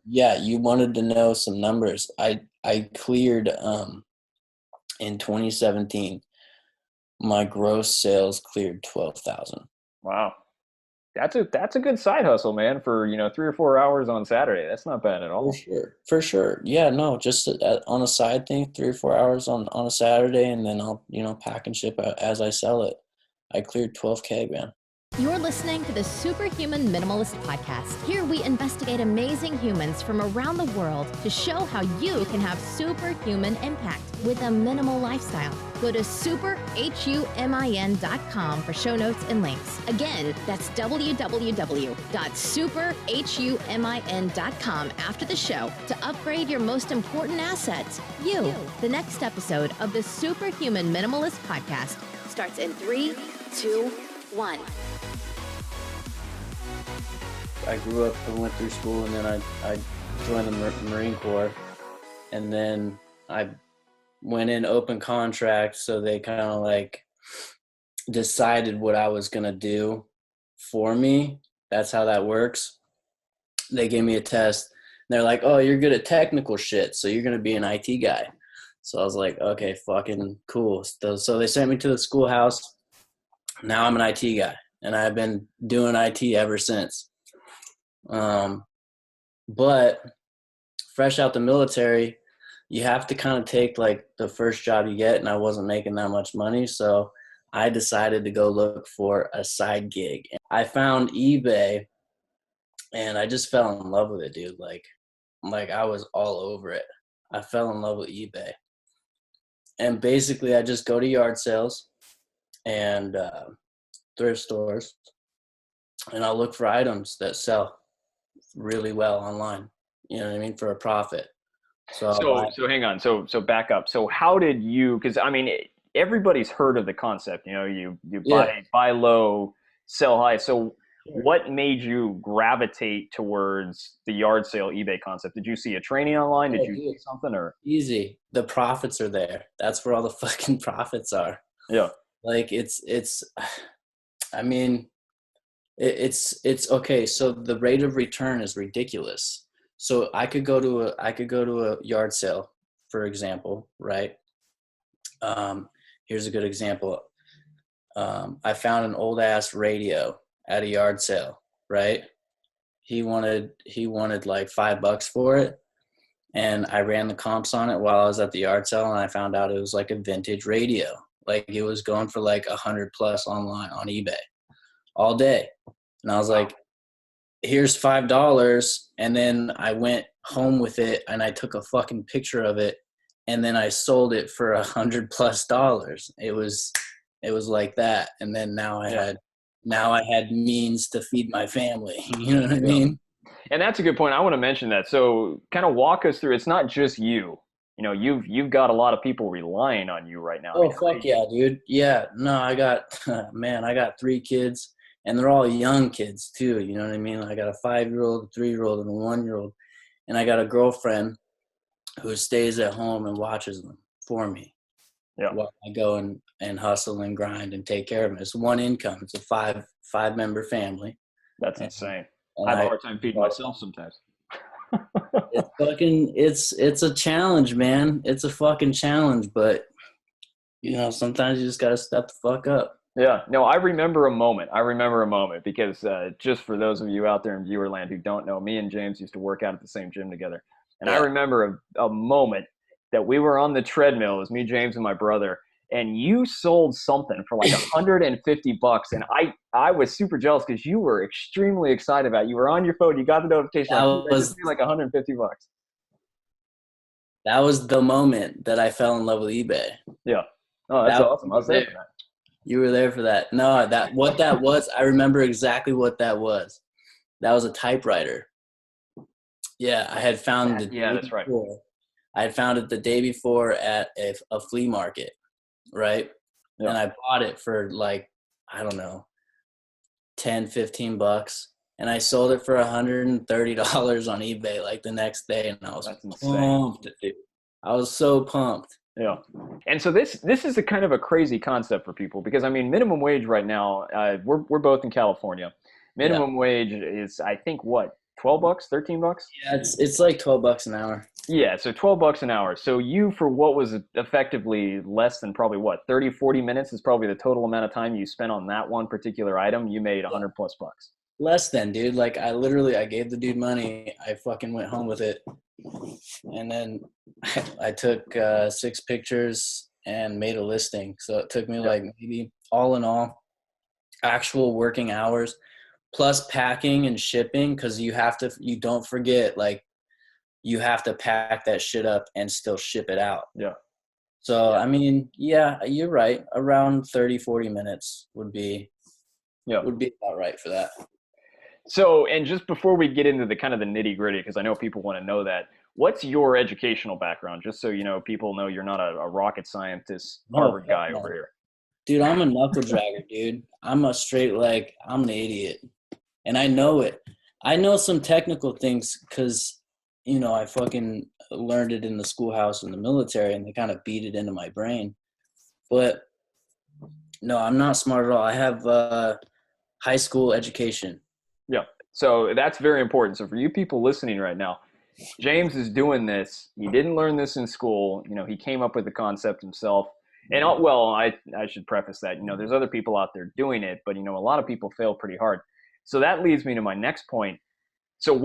Yeah, you wanted to know some numbers. I cleared in 2017, my gross sales cleared 12,000. Wow. That's a good side hustle, man, for, 3 or 4 hours on Saturday. That's not bad at For all. sure. For sure. Yeah, no, just on a side thing, 3 or 4 hours on a Saturday, and then I'll, pack and ship as I sell it. I cleared 12K, man. You're listening to the Superhuman Minimalist Podcast. Here we investigate amazing humans from around the world to show how you can have superhuman impact with a minimal lifestyle. Go to superhumin.com for show notes and links. Again, that's www.superhumin.com after the show to upgrade your most important asset, you. The next episode of the Superhuman Minimalist Podcast starts in 3, 2, 1. I grew up and went through school, and then I joined the Marine Corps, and then I went in open contract, so they kind of like decided what I was going to do for me. That's how that works. They gave me a test, and they're like, oh, you're good at technical shit, so you're going to be an IT guy. So I was like, okay, fucking cool. So they sent me to the schoolhouse. Now I'm an IT guy, and I've been doing IT ever since. But fresh out the military, you have to kind of take like the first job you get, and I wasn't making that much money, so I decided to go look for a side gig. I found eBay, and I just fell in love with it, dude. Like I was all over it. I fell in love with eBay, and basically I just go to yard sales and thrift stores, and I'll look for items that sell really well online, you know what I mean, for a profit. So hang on. So back up. So how did you, because I mean, everybody's heard of the concept, you Yeah, buy low, sell high. So what made you gravitate towards the yard sale eBay concept? Did you see a training online? Did oh, you see dude, something or? easy. The profits are there. That's where all the fucking profits are. Yeah. Like I mean, it's okay. So the rate of return is ridiculous. So I could go to a yard sale, for example, right? Here's a good example. I found an old ass radio at a yard sale, right? He wanted like $5 for it, and I ran the comps on it while I was at the yard sale, and I found out it was like a vintage radio. Like it was going for like 100 plus online on eBay all day. And I was like, here's $5. And then I went home with it, and I took a fucking picture of it, and then I sold it for $100+. It was like that. And then now I had means to feed my family. You know what I mean? And that's a good point. I want to mention that. So kind of walk us through, it's not just you. You've got a lot of people relying on you right now. Oh, fuck yeah, dude. Yeah, no, I got, man, I got 3 kids, and they're all young kids too. You know what I mean? I got a 5-year-old, a 3-year-old, and a 1-year-old. And I got a girlfriend who stays at home and watches them for me. Yeah. While I go and hustle and grind and take care of them. It's one income. It's a five-member family. That's insane. And I have a hard time feeding myself sometimes. It's a challenge, man. It's a fucking challenge, but sometimes you just gotta step the fuck up. Yeah, no, I remember a moment because just for those of you out there in viewerland who don't know, me and James used to work out at the same gym together. And I remember a moment that we were on the treadmill. It was me, James, and my brother. And you sold something for like $150. And I was super jealous because you were extremely excited about it. You were on your phone. You got the notification. That was like $150. That was the moment that I fell in love with eBay. Yeah. Oh, that's awesome. I was there for that. You were there for that. No, what that was, I remember exactly what that was. That was a typewriter. Yeah, I had found it. Yeah, that's right. I had found it the day before at a flea market, right? Yeah. And I bought it for like, I don't know, $10-15, and I sold it for $130 on eBay like the next day, and I was pumped, dude. I was so pumped. Yeah. And so this is a kind of a crazy concept for people because, I mean, minimum wage right now, we're both in California. Minimum wage is, I think, what, $12, $13? Yeah, it's like $12 an hour. Yeah, so $12 an hour. So you, for what was effectively less than probably 30, 40 minutes is probably the total amount of time you spent on that one particular item. You made 100 plus bucks. Less than, dude. Like I gave the dude money. I fucking went home with it. And then I took 6 pictures and made a listing. So it took me like maybe all in all, actual working hours plus packing and shipping. Cause you don't forget, like you have to pack that shit up and still ship it out. Yeah. So, I mean, yeah, you're right. Around 30, 40 minutes would be about right for that. So, and just before we get into the kind of the nitty gritty, because I know people want to know that, what's your educational background? Just so you know, people know you're not a rocket scientist, Harvard guy over here. Dude, I'm a knuckle dragger, dude. I'm an idiot. And I know it. I know some technical things because, you know, I fucking learned it in the schoolhouse in the military and they kind of beat it into my brain. But no, I'm not smart at all. I have high school education. Yeah. So that's very important. So for you people listening right now, James is doing this. He didn't learn this in school. You know, he came up with the concept himself. And I should preface that, you know, there's other people out there doing it, but, you know, a lot of people fail pretty hard. So that leads me to my next point. So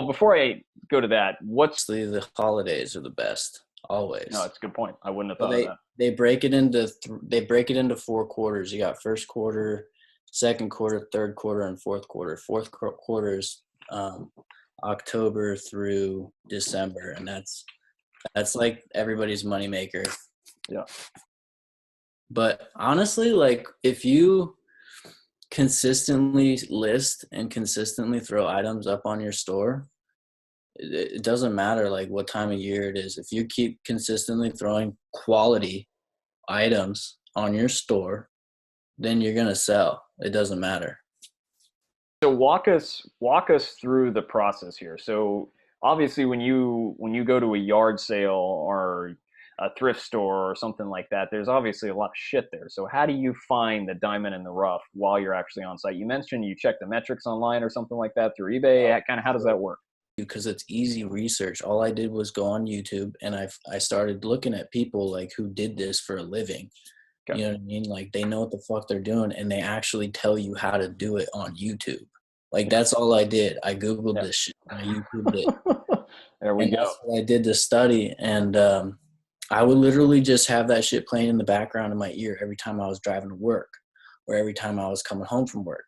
before I go to that, the holidays are the best always. No, that's a good point. I wouldn't have thought of that. They break it into 4 quarters. You got first quarter, second quarter, third quarter, and fourth quarter. Fourth quarter is October through December, and that's like everybody's moneymaker. Yeah. But honestly, like if you consistently list and consistently throw items up on your store, it doesn't matter like what time of year it is. If you keep consistently throwing quality items on your store, then you're going to sell. It doesn't matter. So walk us through the process here. So obviously when you go to a yard sale or a thrift store or something like that, there's obviously a lot of shit there. So how do you find the diamond in the rough while you're actually on site? You mentioned you check the metrics online or something like that through eBay. How does that work? Because it's easy research. All I did was go on YouTube and I started looking at people like who did this for a living. Okay. You know what I mean? Like they know what the fuck they're doing and they actually tell you how to do it on YouTube. Like that's all I did. I Googled this shit. I YouTubed it. There we go. That's what I did to study. And I would literally just have that shit playing in the background in my ear every time I was driving to work or every time I was coming home from work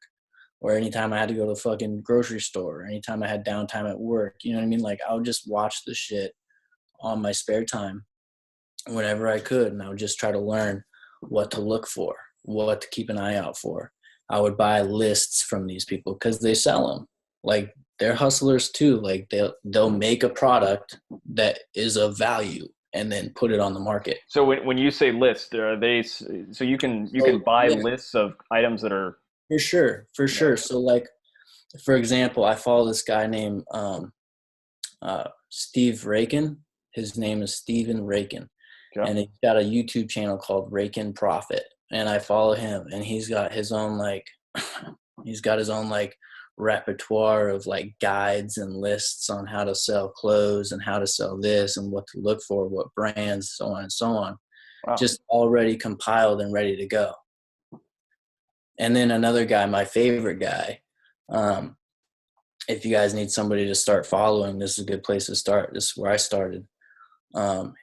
or anytime I had to go to the fucking grocery store or anytime I had downtime at work. You know what I mean? Like I would just watch the shit on my spare time whenever I could. And I would just try to learn what to look for, what to keep an eye out for. I would buy lists from these people because they sell them. Like they're hustlers too. Like they'll make a product that is of value and then put it on the market. So when you say list, are they so you can buy lists of items that are for sure. So like for example, I follow this guy named Steve Rakin. His name is Steven Rakin. Okay. And he's got a YouTube channel called Rakin Profit. And I follow him and he's got his own repertoire of like guides and lists on how to sell clothes and how to sell this and what to look for, what brands, so on and so on. Wow. Just already compiled and ready to go. And then another guy, my favorite guy, if you guys need somebody to start following, this is a good place to start. This is where I started.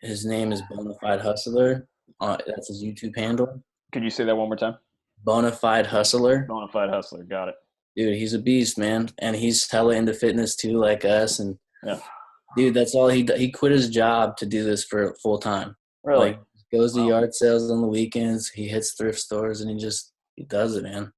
His name is Bonafide Hustler. That's his YouTube handle. Could you say that one more time? Bonafide Hustler. Bonafide Hustler. Got it. Dude, he's a beast, man. And he's hella into fitness too, like us. And dude, that's all he quit his job to do this for full time. Really? Like, goes to yard sales on the weekends. He hits thrift stores and he does it, man.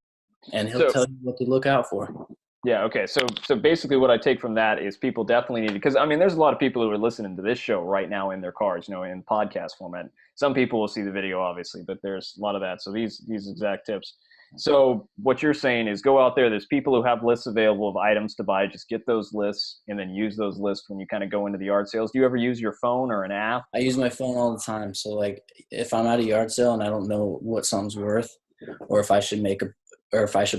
And he'll tell you what to look out for. Yeah. Okay. So basically what I take from that is people definitely need, because I mean, there's a lot of people who are listening to this show right now in their cars, you know, in podcast format. Some people will see the video obviously, but there's a lot of that. So these exact tips. So what you're saying is go out there. There's people who have lists available of items to buy. Just get those lists and then use those lists when you kind of go into the yard sales. Do you ever use your phone or an app? I use my phone all the time. So like if I'm at a yard sale and I don't know what something's worth or if I should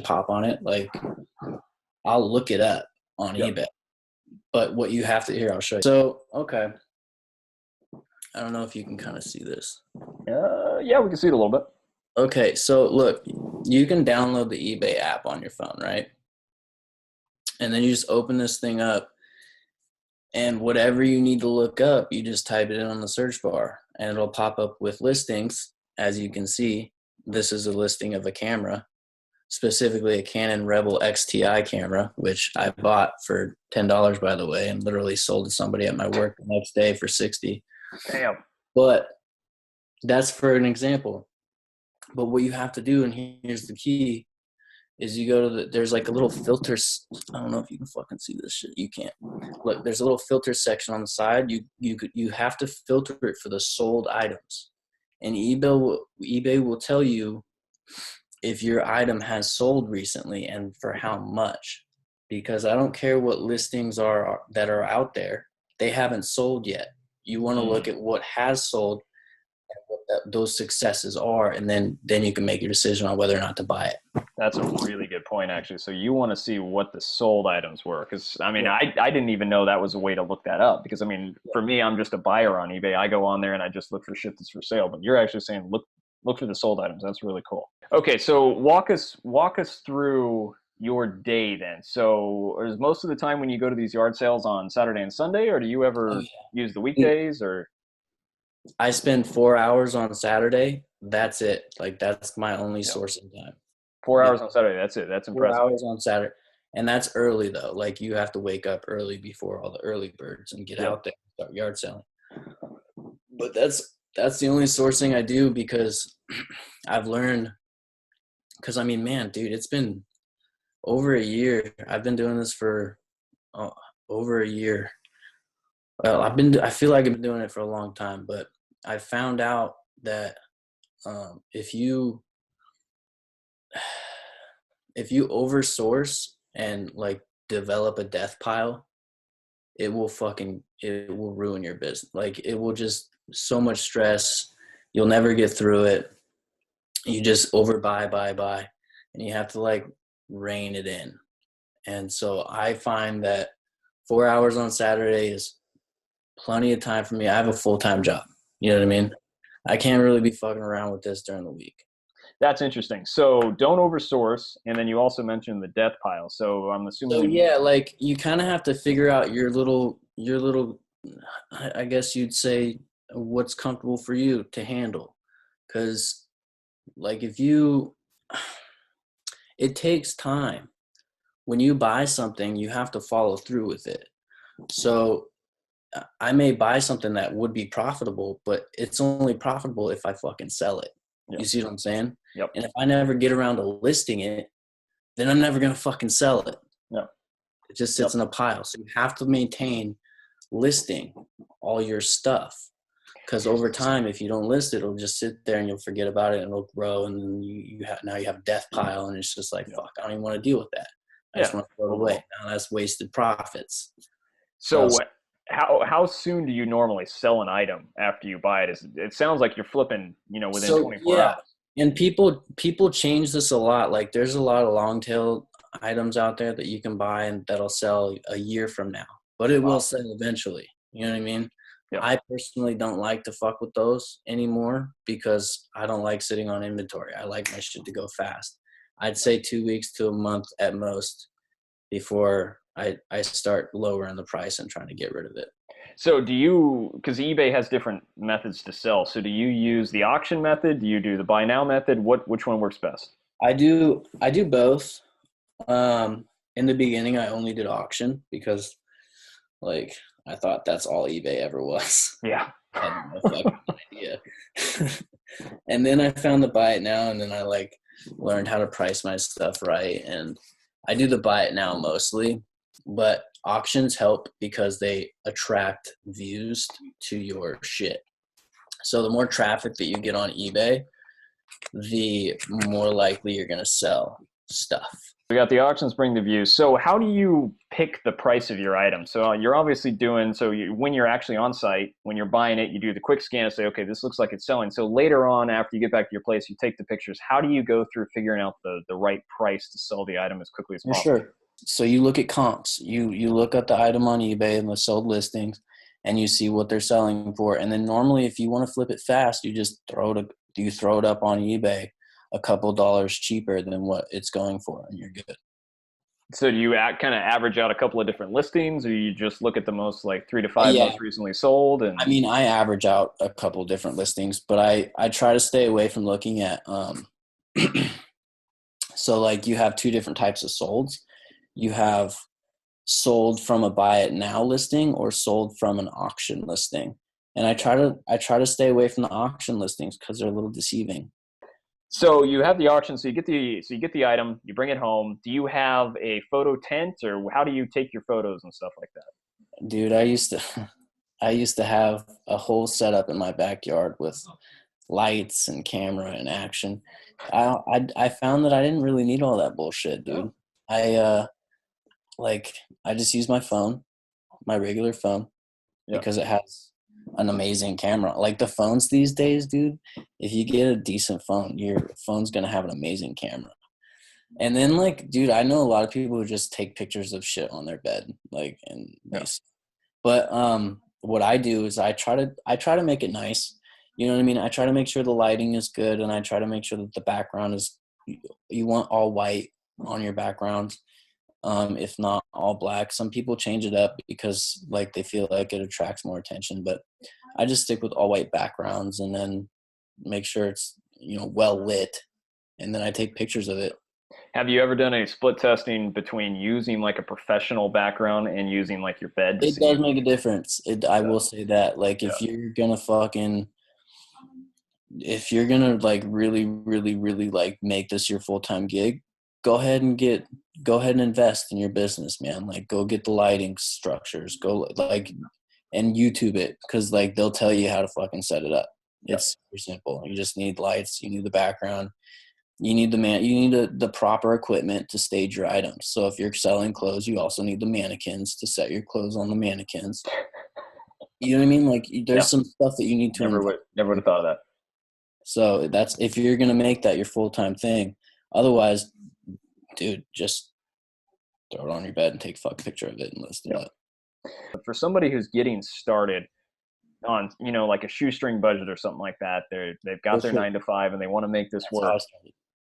pop on it, like I'll look it up on eBay. But what you have to here, I'll show you. So, okay. I don't know if you can kind of see this. Yeah, we can see it a little bit. Okay, so look, you can download the eBay app on your phone, right? And then you just open this thing up, and whatever you need to look up, you just type it in on the search bar, and it'll pop up with listings. As you can see, this is a listing of a camera, specifically a Canon Rebel XTI camera, which I bought for $10, by the way, and literally sold to somebody at my work the next day for $60. Damn. But that's for an example. But what you have to do, and here's the key, is you go to there's like a little filter. I don't know if you can fucking see this shit. You can't. Look, there's a little filter section on the side. You have to filter it for the sold items. And eBay will tell you if your item has sold recently and for how much. Because I don't care what listings are that are out there. They haven't sold yet. You want to look at what has sold and what those successes are, and then you can make your decision on whether or not to buy it. That's a really good point, actually. So you want to see what the sold items were. Because, I mean, I didn't even know that was a way to look that up. Because, I mean, for me, I'm just a buyer on eBay. I go on there and I just look for shit that's for sale. But you're actually saying look for the sold items. That's really cool. Okay, so walk us through your day then. So is most of the time when you go to these yard sales on Saturday and Sunday, or do you ever use the weekdays? Or I spend 4 hours on Saturday. That's it. Like, that's my only source of time. 4 hours on Saturday. That's it. That's impressive. 4 hours on Saturday. And that's early, though. Like, you have to wake up early before all the early birds and get out there and start yard selling. But that's the only sourcing I do, because I've learned, because, I mean, man, dude, it's been over a year. I've been doing this for over a year. Well, I feel like I've been doing it for a long time, but I found out that if you oversource and like develop a death pile, it will ruin your business. Like, it will just so much stress. You'll never get through it. You just buy, and you have to like rein it in. And so I find that 4 hours on Saturday is plenty of time for me. I have a full-time job. You know what I mean? I can't really be fucking around with this during the week. That's interesting. So don't oversource. And then you also mentioned the death pile. So I'm assuming. So yeah, like, you kind of have to figure out your little, I guess you'd say, what's comfortable for you to handle. Cause like, it takes time. When you buy something, you have to follow through with it. So I may buy something that would be profitable, but it's only profitable if I fucking sell it. Yep. You see what I'm saying? Yep. And if I never get around to listing it, then I'm never going to fucking sell it. Yep. It just sits in a pile. So you have to maintain listing all your stuff. Because over time, if you don't list it, it'll just sit there and you'll forget about it and it'll grow. And then now you have a death pile, and it's just like, fuck, I don't even want to deal with that. I just want to throw it away. Now that's wasted profits. So how soon do you normally sell an item after you buy it? It sounds like you're flipping, within 24 hours. And people change this a lot. Like, there's a lot of long tail items out there that you can buy and that'll sell a year from now, but it will sell eventually. You know what I mean? Yep. I personally don't like to fuck with those anymore because I don't like sitting on inventory. I like my shit to go fast. I'd say 2 weeks to a month at most before I start lowering the price and trying to get rid of it. So because eBay has different methods to sell. So do you use the auction method? Do you do the buy now method? Which one works best? I do both. In the beginning, I only did auction because, like, I thought that's all eBay ever was. Yeah. I had no fucking idea. And then I found the buy it now, and then I learned how to price my stuff right. And I do the buy it now mostly, but auctions help because they attract views to your shit. So the more traffic that you get on eBay, the more likely you're going to sell stuff. We got the auctions bring the views. So how do you pick the price of your item? So you're obviously when you're actually on site, when you're buying it, you do the quick scan and say, okay, this looks like it's selling. So later on, after you get back to your place, you take the pictures. How do you go through figuring out the right price to sell the item as quickly as possible? Sure. So you look at comps. You look at the item on eBay and the sold listings, and you see what they're selling for. And then normally, if you want to flip it fast, you just throw it up on eBay a couple dollars cheaper than what it's going for, and you're good. So do you kind of average out a couple of different listings, or you just look at the most like 3 to 5 most recently sold? And I mean, I average out a couple different listings, but I try to stay away from looking at so like you have two different types of solds. You have sold from a buy it now listing or sold from an auction listing. And I try to stay away from the auction listings because they're a little deceiving. So you have the auction, so you get the item, you bring it home. Do you have a photo tent, or how do you take your photos and stuff like that? Dude, I used to have a whole setup in my backyard with lights and camera and action. I found that I didn't really need all that bullshit, dude. I just use my phone, my regular phone, because it has an amazing camera. Like the phones these days, dude, if you get a decent phone, your phone's going to have an amazing camera. And then like, dude, I know a lot of people who just take pictures of shit on their bed, like, and but what I do is I try to make it nice. You know what I mean? I try to make sure the lighting is good, and I try to make sure that the background is, you want all white on your background. If not all black. Some people change it up because like they feel like it attracts more attention, but I just stick with all white backgrounds and then make sure it's, well lit, and then I take pictures of it. Have you ever done any split testing between using like a professional background and using like your bed? It does make a difference. I will say that. Like if you're gonna like really, really, really like make this your full-time gig, go ahead and invest in your business, man. Like go get the lighting structures, go like, and YouTube it. Cause like, they'll tell you how to fucking set it up. It's super simple. You just need lights. You need the background. You need the proper equipment to stage your items. So if you're selling clothes, you also need the mannequins to set your clothes on the mannequins. You know what I mean? Like there's some stuff that you need to. Never would have thought of that. So that's, if you're going to make that your full-time thing. Otherwise, dude, just throw it on your bed and take a fuck picture of it and list it up. For somebody who's getting started on, like a shoestring budget or something like that, they've got their 9 to 5 and they want to make this work.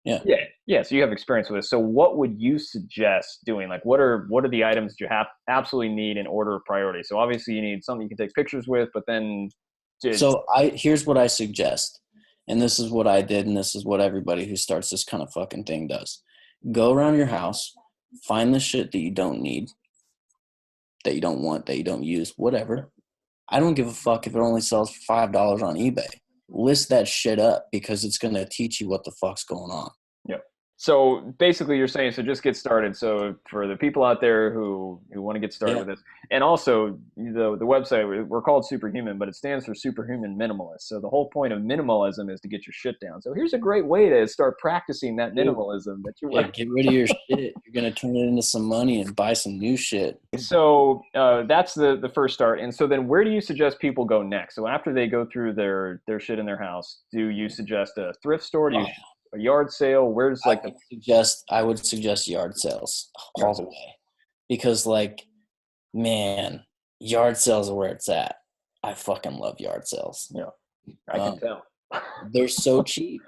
Yeah. So you have experience with this. So what would you suggest doing? Like what are the items that you absolutely need in order of priority? So obviously you need something you can take pictures with, but then. Here's what I suggest. And this is what I did. And this is what everybody who starts this kind of fucking thing does. Go around your house, find the shit that you don't need, that you don't want, that you don't use, whatever. I don't give a fuck if it only sells for $5 on eBay. List that shit up because it's going to teach you what the fuck's going on. Yep. So basically you're saying, so just get started. So for the people out there who want to get started with this, and also the website, we're called Superhuman, but it stands for Superhuman Minimalist. So the whole point of minimalism is to get your shit down. So here's a great way to start practicing that minimalism that you get rid of your shit. You're going to turn it into some money and buy some new shit. So that's the first start. And so then where do you suggest people go next? So after they go through their shit in their house, do you suggest a thrift store? Do you a yard sale? Where's like I would suggest yard sales all the way, because like, man, yard sales are where it's at. I fucking love yard sales. Yeah, I can tell. They're so cheap.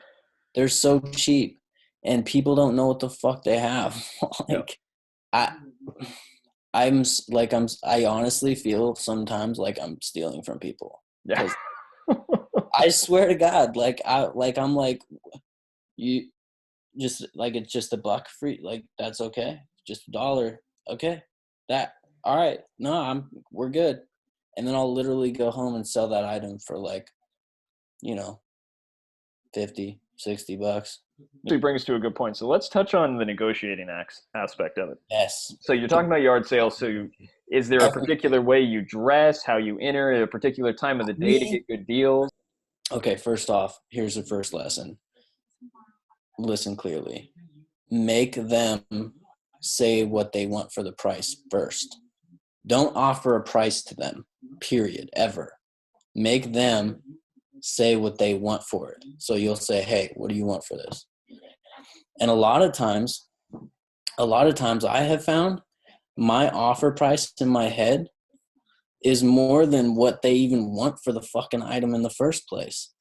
And people don't know what the fuck they have. Like, I honestly feel sometimes like I'm stealing from people. Yeah. I swear to God, I'm like, you just like, it's just $1 free. Like, that's okay. Just $1. Okay. All right. No, we're good. And then I'll literally go home and sell that item for like, $50, $60. Actually brings us to a good point. So let's touch on the negotiating aspect of it. Yes. So you're talking about yard sales. So is there a particular way you dress, how you enter at a particular time of the day to get good deals? Okay. First off, here's the first lesson. Listen clearly. Make them say what they want for the price first. Don't offer a price to them, period, ever. Make them say what they want for it. So you'll say, hey, what do you want for this? And a lot of times a lot of times I have found my offer price in my head is more than what they even want for the fucking item in the first place.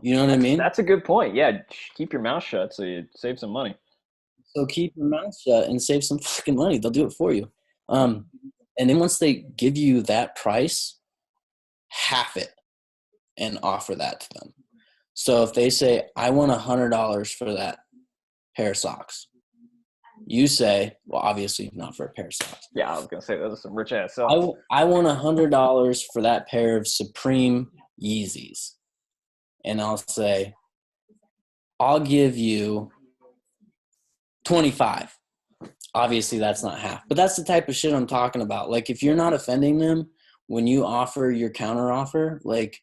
You know what I mean? That's a good point. Yeah, keep your mouth shut so you save some money. So keep your mouth shut and save some fucking money. They'll do it for you. And then once they give you that price, half it and offer that to them. So if they say, I want $100 for that pair of socks, you say, well, obviously not for a pair of socks. Yeah, I was going to say those are some rich ass socks. I want $100 for that pair of Supreme Yeezys. And I'll say, I'll give you 25. Obviously that's not half, but that's the type of shit I'm talking about. Like if you're not offending them when you offer your counter offer, like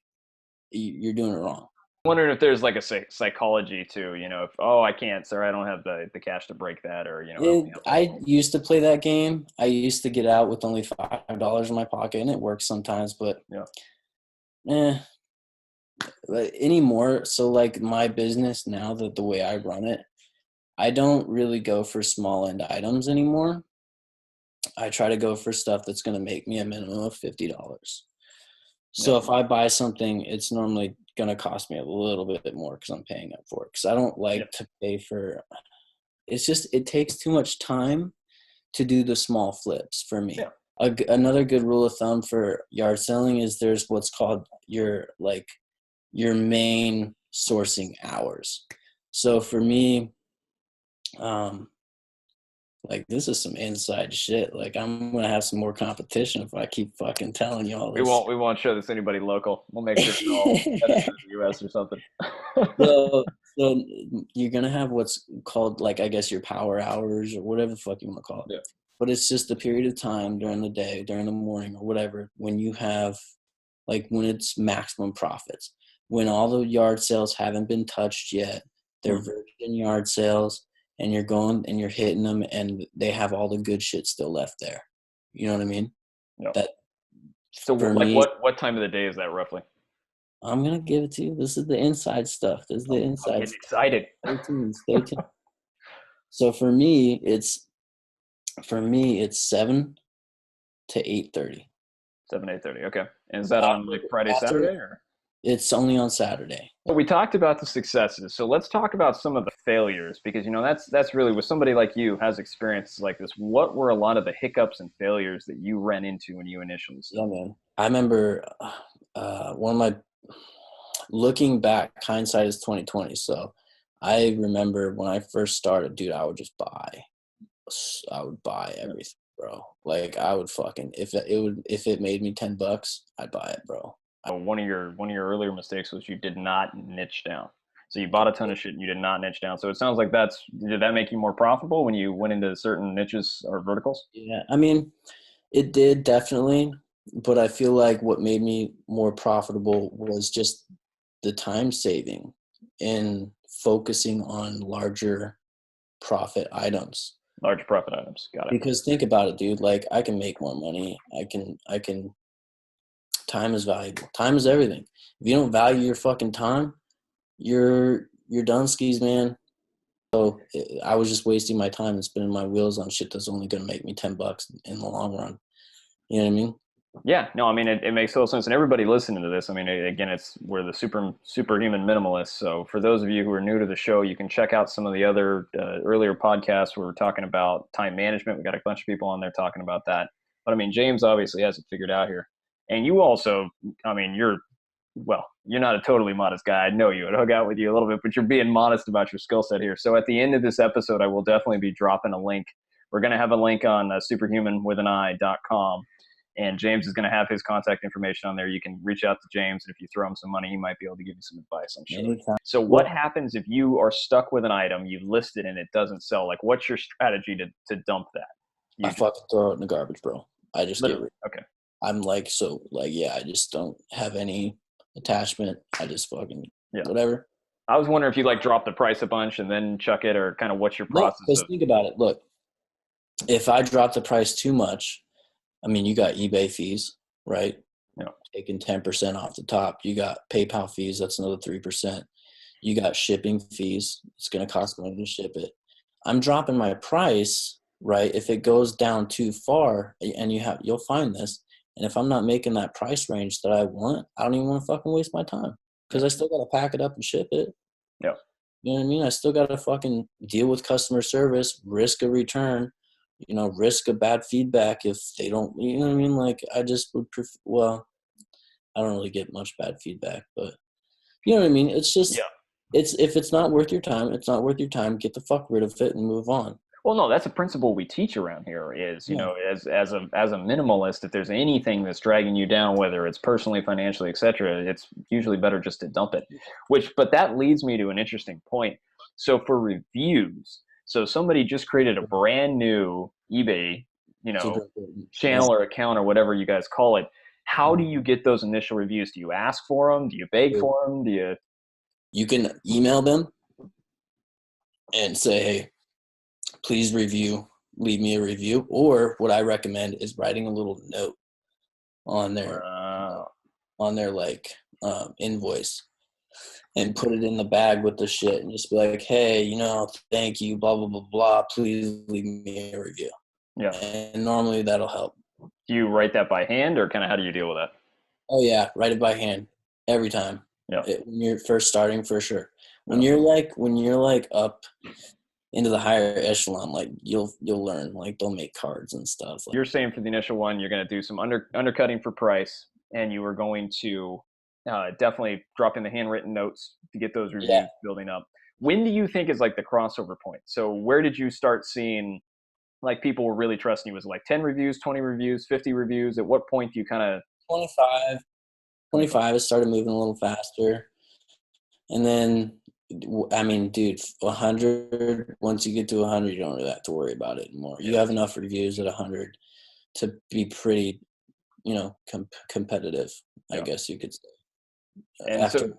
you're doing it wrong. I'm wondering if there's like a psychology too, you know, if, I can't, sir, I don't have the cash to break that, or, you know. I used to play that game. I used to get out with only $5 in my pocket, and it works sometimes, but anymore. So like my business now, that the way I run it, I don't really go for small end items anymore. I try to go for stuff that's going to make me a minimum of $50. So if I buy something, it's normally going to cost me a little bit more because I'm paying up for it. Because I don't like to pay for – it takes too much time to do the small flips for me. Yeah. Another good rule of thumb for yard selling is there's what's called your main sourcing hours. So for me – like this is some inside shit. Like I'm gonna have some more competition if I keep fucking telling you all this. We won't show this to anybody local. We'll make sure it's all in the US or something. so you're gonna have what's called, like, I guess your power hours or whatever the fuck you want to call it. Yeah. But it's just a period of time during the day, during the morning or whatever, when you have, like, when it's maximum profits, when all the yard sales haven't been touched yet, they're virgin yard sales. And you're going and you're hitting them, and they have all the good shit still left there. You know what I mean? Yep. So for like me, what time of the day is that roughly? I'm gonna give it to you. This is the inside stuff. This is the inside. I'm excited. Stay tuned. So for me, it's 7 to 8:30. 7-8:30. Okay. And is that on like Friday, Saturday, or? It's only on Saturday. Well, we talked about the successes. So let's talk about some of the failures, because, you know, that's really, with somebody like you who has experiences like this, what were a lot of the hiccups and failures that you ran into when you initially started? Yeah, man. I remember one of my, looking back, hindsight is 2020. So I remember when I first started, dude, I would just buy everything, bro. Like I would fucking, if it made me $10, I'd buy it, bro. One of your earlier mistakes was you did not niche down. So you bought a ton of shit and you did not niche down. So it sounds like did that make you more profitable when you went into certain niches or verticals? Yeah, I mean, it did definitely, but I feel like what made me more profitable was just the time saving and focusing on larger profit items. Large profit items. Got it. Because think about it, dude, like I can make more money. I can time is valuable. Time is everything. If you don't value your fucking time, you're done skis, man. So I was just wasting my time and spinning my wheels on shit that's only going to make me $10 in the long run. You know what I mean? Yeah, no, I mean, it makes total sense. And everybody listening to this, I mean, again, we're the superhuman minimalists. So for those of you who are new to the show, you can check out some of the other earlier podcasts where we're talking about time management. We got a bunch of people on there talking about that. But I mean, James obviously has it figured out here. And you also, I mean, you're not a totally modest guy. I know you. I'd hug out with you a little bit, but you're being modest about your skill set here. So at the end of this episode, I will definitely be dropping a link. We're going to have a link on superhumanwithani.com. And James is going to have his contact information on there. You can reach out to James, and if you throw him some money, he might be able to give you some advice, I'm sure. Anytime. So what happens if you are stuck with an item, you've listed and it doesn't sell? Like, what's your strategy to dump that? I fucking throw it in the garbage, bro. I just get rid. Okay. I'm I just don't have any attachment. I just fucking whatever. I was wondering if you drop the price a bunch and then chuck it, or kind of what's your process? Because think about it. Look, if I drop the price too much, I mean, you got eBay fees, right? Yeah. Taking 10% off the top. You got PayPal fees. That's another 3%. You got shipping fees. It's going to cost money to ship it. I'm dropping my price, right? If it goes down too far, and you'll find this, and if I'm not making that price range that I want, I don't even want to fucking waste my time, because I still got to pack it up and ship it. Yeah. You know what I mean? I still got to fucking deal with customer service, risk a return, risk a bad feedback if they don't, you know what I mean? Like, I just would well, I don't really get much bad feedback, but you know what I mean? It's just, if it's not worth your time, it's not worth your time. Get the fuck rid of it and move on. Well, no, that's a principle we teach around here is, as a minimalist, if there's anything that's dragging you down, whether it's personally, financially, etc., it's usually better just to dump it. But that leads me to an interesting point. So for reviews, so somebody just created a brand new eBay, channel or account or whatever you guys call it. How do you get those initial reviews? Do you ask for them? Do you beg for them? You can email them and say, hey, please leave me a review. Or what I recommend is writing a little note on their like invoice and put it in the bag with the shit and just be like, hey, thank you, blah, blah, blah, blah. Please leave me a review. Yeah. And normally that'll help. Do you write that by hand, or kind of how do you deal with that? Oh yeah, write it by hand every time. Yeah. When you're first starting, for sure. When you're like up into the higher echelon, like you'll learn, like they'll make cards and stuff. You're saying for the initial one, you're going to do some undercutting for price, and you are going to definitely drop in the handwritten notes to get those reviews building up. When do you think is like the crossover point? So where did you start seeing like people were really trusting you? Was it like 10 reviews, 20 reviews, 50 reviews? At what point do you kind of 25 it started moving a little faster, and then I mean, dude, 100, once you get to 100, you don't really have to worry about it anymore. You have enough reviews at 100 to be pretty, competitive, I guess you could say. And so, do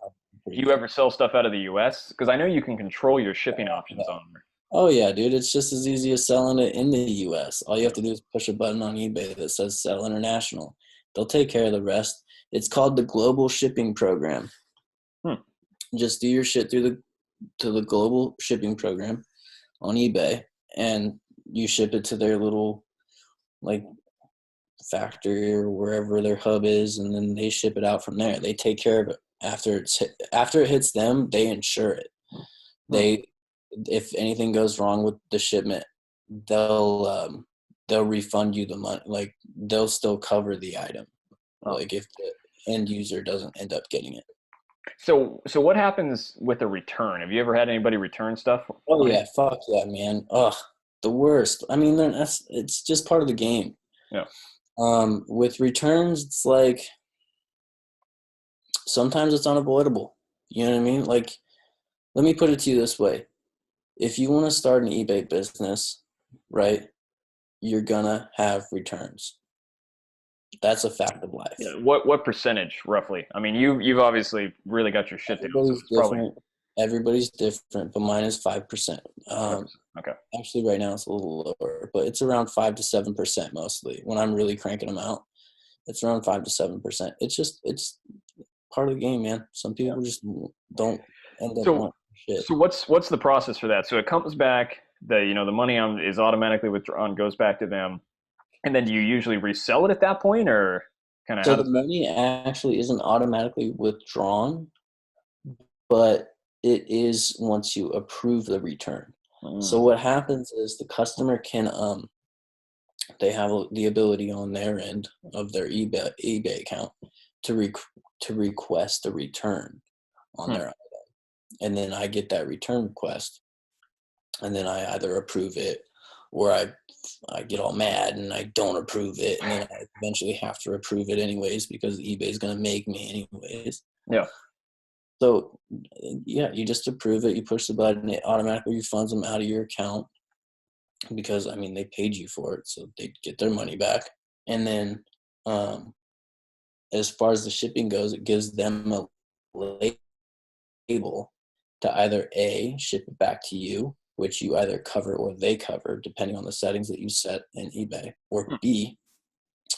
you ever sell stuff out of the U.S.? Because I know you can control your shipping options on there. Oh, yeah, dude. It's just as easy as selling it in the U.S. All you have to do is push a button on eBay that says Sell International. They'll take care of the rest. It's called the Global Shipping Program. Just do your shit to the Global Shipping Program on eBay, and you ship it to their little, like, factory or wherever their hub is, and then they ship it out from there. They take care of it. After it hits them, they insure it. If anything goes wrong with the shipment, they'll refund you the money. Like, they'll still cover the item. Like, if the end user doesn't end up getting it. So what happens with a return? Have you ever had anybody return stuff? Oh yeah, fuck yeah, man. Ugh, the worst. I mean, it's just part of the game. Yeah. With returns, it's like sometimes it's unavoidable. You know what I mean? Like, let me put it to you this way. If you want to start an eBay business, right, you're gonna have returns. That's a fact of life. Yeah, what percentage, roughly? I mean, you've obviously really got your shit down. So Everybody's different, but mine is 5%. Okay. Actually, right now it's a little lower, but it's around 5 to 7% mostly. When I'm really cranking them out, it's around 5 to 7%. It's part of the game, man. Some people just don't end up wanting shit. So what's the process for that? So it comes back, the money is automatically withdrawn, goes back to them. And then do you usually resell it at that point, or kind of? So the money actually isn't automatically withdrawn, but it is once you approve the return. So what happens is the customer can they have the ability on their end of their eBay account to request a return on their item, and then I get that return request, and then I either approve it or I get all mad and I don't approve it, and then I eventually have to approve it anyways because eBay is going to make me anyways. Yeah. So, yeah, you just approve it. You push the button. It automatically refunds them out of your account because, I mean, they paid you for it, so they get their money back. And then as far as the shipping goes, it gives them a label to either A, ship it back to you, which you either cover or they cover, depending on the settings that you set in eBay, or B,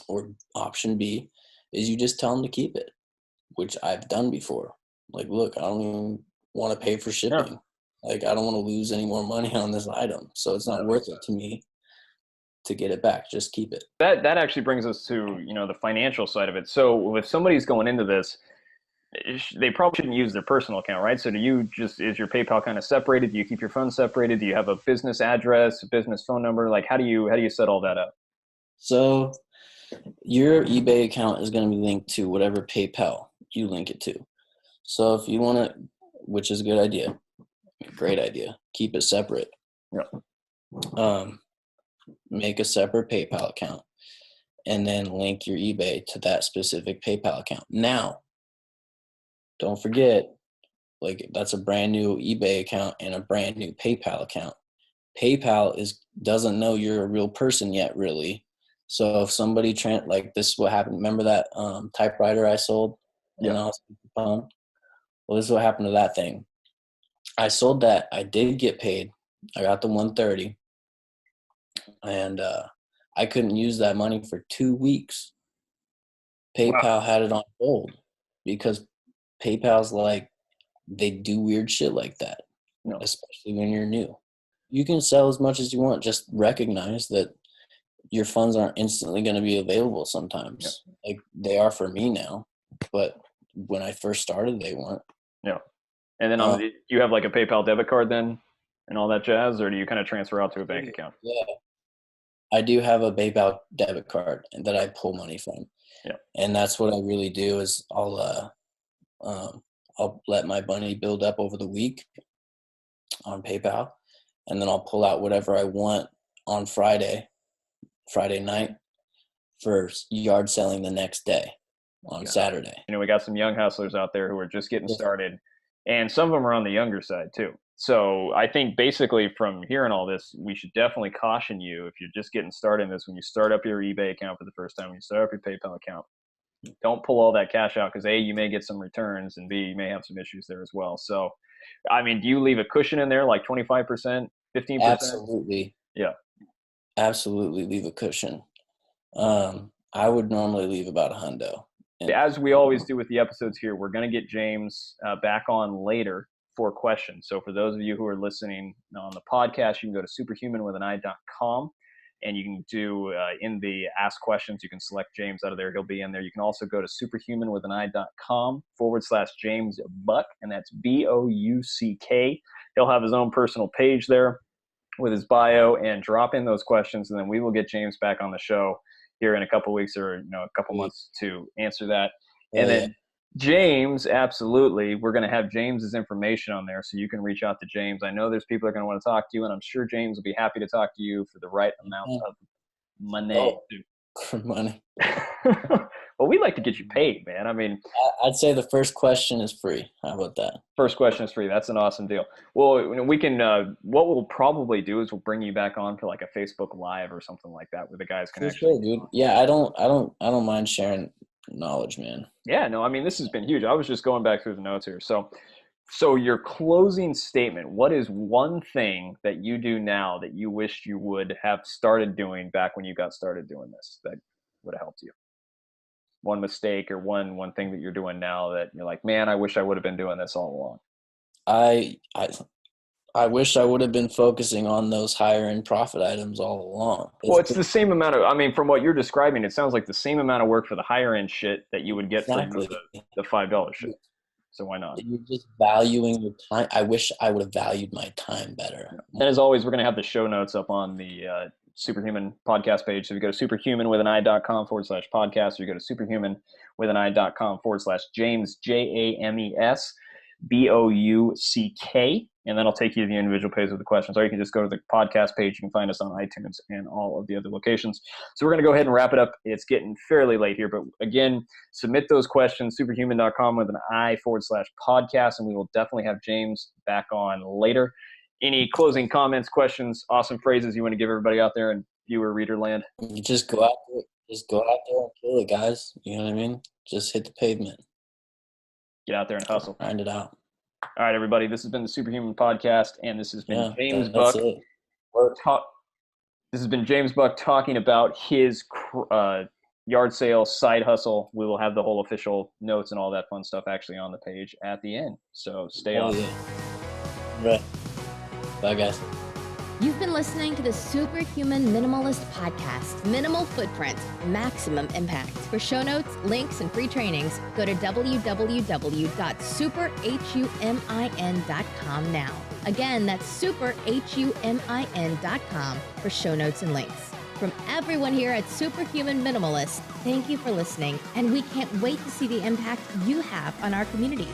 or option B, is you just tell them to keep it, which I've done before. Like, look, I don't even want to pay for shipping. Like, I don't want to lose any more money on this item. So it's not worth it to me to get it back. Just keep it. That actually brings us to, the financial side of it. So if somebody's going into this, they probably shouldn't use their personal account, right? So is your PayPal kind of separated? Do you keep your funds separated? Do you have a business address, a business phone number? Like, how do you set all that up? So your eBay account is going to be linked to whatever PayPal you link it to. So if you want to, which is a good idea, great idea, keep it separate. Yeah. Make a separate PayPal account and then link your eBay to that specific PayPal account. Now, don't forget, like, that's a brand new eBay account and a brand new PayPal account. PayPal doesn't know you're a real person yet, really. So if somebody like, this is what happened. Remember that typewriter I sold? Yeah. And I was pumped. Well, this is what happened to that thing. I sold that. I did get paid. I got the $130, and I couldn't use that money for 2 weeks. PayPal had it on hold because PayPal's like, they do weird shit like that, especially when you're new. You can sell as much as you want. Just recognize that your funds aren't instantly going to be available sometimes. Yeah. Like, they are for me now, but when I first started, they weren't. Yeah. And then you have like a PayPal debit card then and all that jazz, or do you kind of transfer out to a bank account? Yeah. I do have a PayPal debit card that I pull money from. Yeah. And that's what I really do is I'll let my money build up over the week on PayPal, and then I'll pull out whatever I want on Friday night for yard selling the next day on Saturday. We got some young hustlers out there who are just getting started, and some of them are on the younger side too. So I think basically from hearing all this, we should definitely caution you if you're just getting started in this, when you start up your eBay account for the first time, when you start up your PayPal account, don't pull all that cash out because A, you may get some returns, and B, you may have some issues there as well. So, I mean, do you leave a cushion in there like 25%, 15%? Absolutely. Yeah. Absolutely leave a cushion. I would normally leave about $100. As we always do with the episodes here, we're going to get James back on later for questions. So for those of you who are listening on the podcast, you can go to superhumanwithani.com. And you can do in the ask questions, you can select James out of there. He'll be in there. You can also go to superhumanwithani.com/James Bouck, and that's Bouck. He'll have his own personal page there with his bio, and drop in those questions. And then we will get James back on the show here in a couple weeks or a couple months to answer that. And then James, absolutely. We're going to have James's information on there so you can reach out to James. I know there's people that are going to want to talk to you, and I'm sure James will be happy to talk to you for the right amount of money. For money. Well, we like to get you paid, man. I mean, I'd say the first question is free. How about that? First question is free. That's an awesome deal. Well, we can, what we'll probably do is we'll bring you back on for like a Facebook Live or something like that where the guys can Sure, dude. Yeah, I don't mind sharing knowledge, man. Yeah, no, I mean, this has been huge. I was just going back through the notes here. So your closing statement, what is one thing that you do now that you wish you would have started doing back when you got started doing this that would have helped you? One mistake or one thing that you're doing now that you're like, man, I wish I would have been doing this all along. I wish I would have been focusing on those higher end profit items all along. Well, it's the same amount of, I mean, from what you're describing, it sounds like the same amount of work for the higher end shit that you would get from the $5 shit. So why not? You're just valuing your time. I wish I would have valued my time better. And as always, we're going to have the show notes up on the Superhuman podcast page. So if you go to superhumanwithani.com/podcast, or you go to superhumanwithani.com/James, James Bouck, and then I'll take you to the individual page with the questions, or you can just go to the podcast page. You can find us on iTunes and all of the other locations. So we're going to go ahead and wrap it up. It's getting fairly late here, but again, submit those questions, superhuman.com/podcast, and we will definitely have James back on later. Any closing comments, questions, awesome phrases you want to give everybody out there in viewer reader land? You just go out there. Just go out there and kill it, guys. You know what I mean? Just hit the pavement. Get out there and hustle. Grind it out. All right, everybody. This has been the Superhuman Podcast, and this has been James Bouck. This has been James Bouck talking about his yard sale side hustle. We will have the whole official notes and all that fun stuff actually on the page at the end. So stay on. Yeah. Right. Bye, guys. You've been listening to the Superhuman Minimalist Podcast. Minimal footprint, maximum impact. For show notes, links, and free trainings, go to www.superhumin.com now. Again, that's superhumin.com for show notes and links. From everyone here at Superhuman Minimalist, thank you for listening, and we can't wait to see the impact you have on our communities.